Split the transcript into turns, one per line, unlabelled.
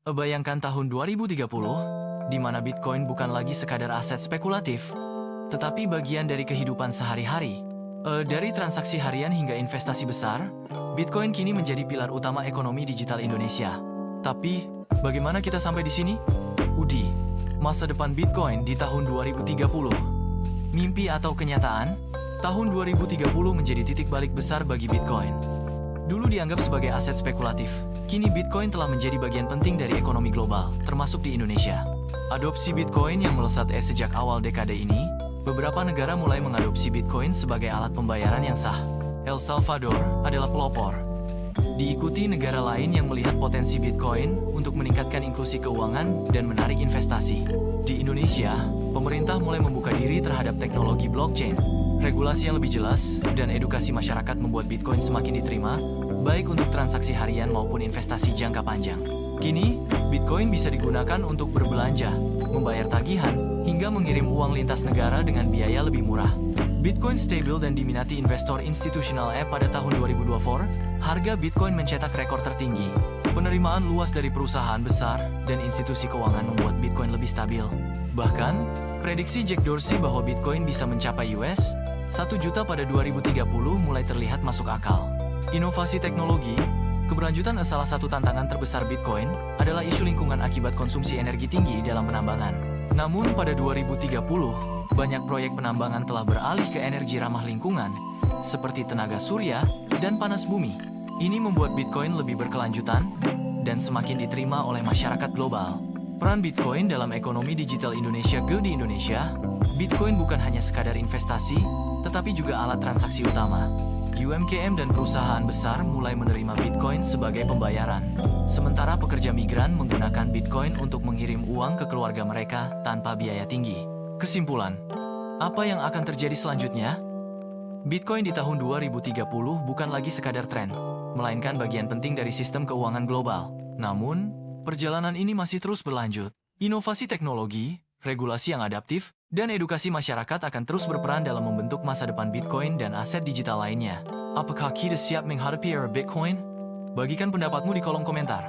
Bayangkan tahun 2030, di mana Bitcoin bukan lagi sekadar aset spekulatif, tetapi bagian dari kehidupan sehari-hari. Dari transaksi harian hingga investasi besar, Bitcoin kini menjadi pilar utama ekonomi digital Indonesia. Tapi, bagaimana kita sampai di sini? Udi, masa depan Bitcoin di tahun 2030. Mimpi atau kenyataan? Tahun 2030 menjadi titik balik besar bagi Bitcoin. Dulu dianggap sebagai aset spekulatif, kini Bitcoin telah menjadi bagian penting dari ekonomi global, termasuk di Indonesia. Adopsi Bitcoin yang melesat sejak awal dekade ini, beberapa negara mulai mengadopsi Bitcoin sebagai alat pembayaran yang sah. El Salvador adalah pelopor. Diikuti negara lain yang melihat potensi Bitcoin untuk meningkatkan inklusi keuangan dan menarik investasi. Di Indonesia, pemerintah mulai membuka diri terhadap teknologi blockchain. Regulasi yang lebih jelas dan edukasi masyarakat membuat Bitcoin semakin diterima, baik untuk transaksi harian maupun investasi jangka panjang. Kini, Bitcoin bisa digunakan untuk berbelanja, membayar tagihan, hingga mengirim uang lintas negara dengan biaya lebih murah. Bitcoin stabil dan diminati investor institusional pada tahun 2024, harga Bitcoin mencetak rekor tertinggi. Penerimaan luas dari perusahaan besar dan institusi keuangan membuat Bitcoin lebih stabil. Bahkan, prediksi Jack Dorsey bahwa Bitcoin bisa mencapai $1 juta pada 2030 mulai terlihat masuk akal. Inovasi teknologi, keberlanjutan salah satu tantangan terbesar Bitcoin adalah isu lingkungan akibat konsumsi energi tinggi dalam penambangan. Namun pada 2030, banyak proyek penambangan telah beralih ke energi ramah lingkungan, seperti tenaga surya dan panas bumi. Ini membuat Bitcoin lebih berkelanjutan dan semakin diterima oleh masyarakat global. Peran Bitcoin dalam ekonomi digital Indonesia. Di Indonesia, Bitcoin bukan hanya sekadar investasi, tetapi juga alat transaksi utama. UMKM dan perusahaan besar mulai menerima Bitcoin sebagai pembayaran, sementara pekerja migran menggunakan Bitcoin untuk mengirim uang ke keluarga mereka tanpa biaya tinggi. Kesimpulan, apa yang akan terjadi selanjutnya? Bitcoin di tahun 2030 bukan lagi sekadar tren, melainkan bagian penting dari sistem keuangan global. Namun, perjalanan ini masih terus berlanjut. Inovasi teknologi, regulasi yang adaptif, dan edukasi masyarakat akan terus berperan dalam membentuk masa depan Bitcoin dan aset digital lainnya. Apakah kita siap menghadapi era Bitcoin? Bagikan pendapatmu di kolom komentar.